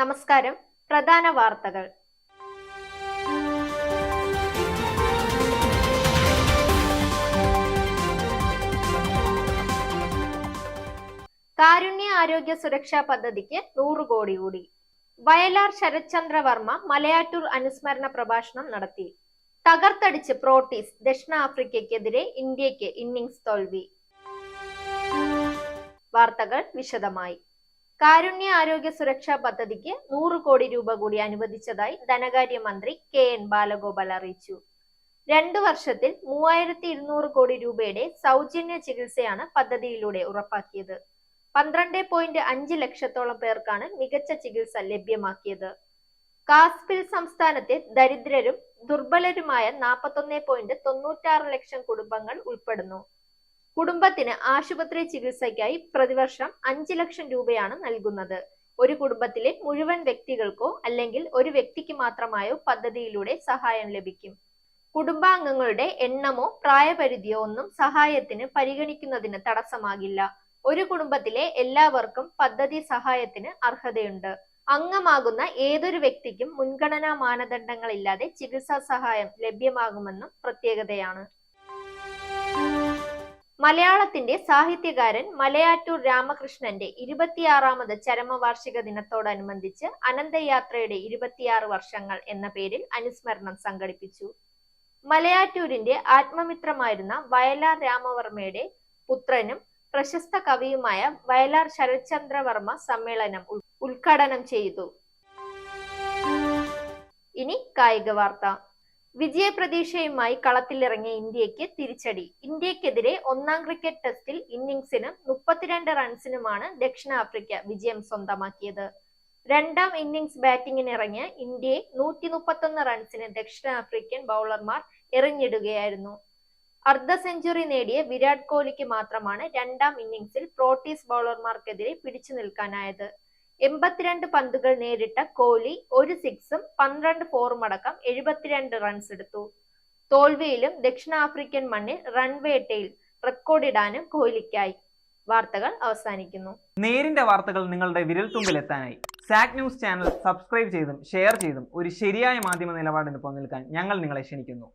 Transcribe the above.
നമസ്കാരം. പ്രധാന വാർത്തകൾ. കാരുണ്യ ആരോഗ്യ സുരക്ഷാ പദ്ധതിക്ക് 100 കോടി കൂടി. വയലാർ ശരത്ചന്ദ്ര വർമ്മ മലയാറ്റൂർ അനുസ്മരണ പ്രഭാഷണം നടത്തി. തകർത്തടിച്ച് പ്രോട്ടീസ്, ദക്ഷിണാഫ്രിക്കയ്ക്കെതിരെ ഇന്ത്യക്ക് ഇന്നിംഗ്സ് തോൽവി. വാർത്തകൾ വിശദമായി. കാരുണ്യ ആരോഗ്യ സുരക്ഷാ പദ്ധതിക്ക് 100 കോടി രൂപ കൂടി അനുവദിച്ചതായി ധനകാര്യമന്ത്രി KN ബാലഗോപാൽ അറിയിച്ചു. 2 വർഷത്തിൽ 3200 കോടി രൂപയുടെ സൗജന്യ ചികിത്സയാണ് പദ്ധതിയിലൂടെ ഉറപ്പാക്കിയത്. 12.5 ലക്ഷത്തോളം പേർക്കാണ് മികച്ച ചികിത്സ ലഭ്യമാക്കിയത്. കാസ്പിൽ സംസ്ഥാനത്തെ ദരിദ്രരും ദുർബലരുമായ 41.96 ലക്ഷം കുടുംബങ്ങൾ ഉൾപ്പെടുന്നു. കുടുംബത്തിന് ആശുപത്രി ചികിത്സയ്ക്കായി പ്രതിവർഷം 5 ലക്ഷം രൂപയാണ് നൽകുന്നത്. ഒരു കുടുംബത്തിലെ മുഴുവൻ വ്യക്തികൾക്കോ അല്ലെങ്കിൽ ഒരു വ്യക്തിക്ക് മാത്രമായോ പദ്ധതിയിലൂടെ സഹായം ലഭിക്കും. കുടുംബാംഗങ്ങളുടെ എണ്ണമോ പ്രായപരിധിയോ ഒന്നും സഹായത്തിന് പരിഗണിക്കുന്നതിന് തടസ്സമാകില്ല. ഒരു കുടുംബത്തിലെ എല്ലാവർക്കും പദ്ധതി സഹായത്തിന് അർഹതയുണ്ട്. അംഗമാകുന്ന ഏതൊരു വ്യക്തിക്കും മുൻഗണനാ മാനദണ്ഡങ്ങളില്ലാതെ ചികിത്സാ സഹായം ലഭ്യമാകുമെന്നും പ്രത്യേകതയാണ്. മലയാളത്തിന്റെ സാഹിത്യകാരൻ മലയാറ്റൂർ രാമകൃഷ്ണന്റെ 26ാമത് ചരമവാർഷിക ദിനത്തോടനുബന്ധിച്ച് അനന്തയാത്രയുടെ 26 വർഷങ്ങൾ എന്ന പേരിൽ അനുസ്മരണം സംഘടിപ്പിച്ചു. മലയാറ്റൂരിന്റെ ആത്മമിത്രമായിരുന്ന വയലാർ രാമവർമ്മയുടെ പുത്രനും പ്രശസ്ത കവിയുമായ വയലാർ ശരത്ചന്ദ്ര വർമ്മ സമ്മേളനം ഉദ്ഘാടനം ചെയ്തു. ഇനി കായിക വാർത്ത. വിജയപ്രതീക്ഷയുമായി കളത്തിലിറങ്ങിയ ഇന്ത്യക്ക് തിരിച്ചടി. ഇന്ത്യക്കെതിരെ 1ാം ക്രിക്കറ്റ് ടെസ്റ്റിൽ ഇന്നിംഗ്സിനും 32 റൺസിനുമാണ് ദക്ഷിണാഫ്രിക്ക വിജയം സ്വന്തമാക്കിയത്. 2ാം ഇന്നിംഗ്സ് ബാറ്റിംഗിനിറങ്ങിയ ഇന്ത്യയെ 131 റൺസിന് ദക്ഷിണാഫ്രിക്കൻ ബൗളർമാർ എറിഞ്ഞിടുകയായിരുന്നു. അർദ്ധ സെഞ്ചുറി നേടിയ വിരാട് കോഹ്ലിക്ക് മാത്രമാണ് 2ാം ഇന്നിംഗ്സിൽ പ്രോട്ടീസ് ബൗളർമാർക്കെതിരെ പിടിച്ചു നിൽക്കാനായത്. 82 പന്തുകൾ നേരിട്ട കോഹ്ലി 1 സിക്സും 12 ഫോറും അടക്കം 72 റൺസ് എടുത്തു. തോൽവിയിലും ദക്ഷിണാഫ്രിക്കൻ മണ്ണിൽ റൺ വേട്ടയിൽ റെക്കോർഡിടാനും കോഹ്ലിക്കായി. വാർത്തകൾ അവസാനിക്കുന്നു. നേരിന്റെ വാർത്തകൾ നിങ്ങളുടെ വിരൽത്തുമ്പിലെത്താനായി സാക് ന്യൂസ് ചാനൽ സബ്സ്ക്രൈബ് ചെയ്തും ഷെയർ ചെയ്തും ഒരു ശരിയായ മാധ്യമ നിലപാടിന് പങ്കെടുക്കാൻ ഞങ്ങൾ നിങ്ങളെ ക്ഷണിക്കുന്നു.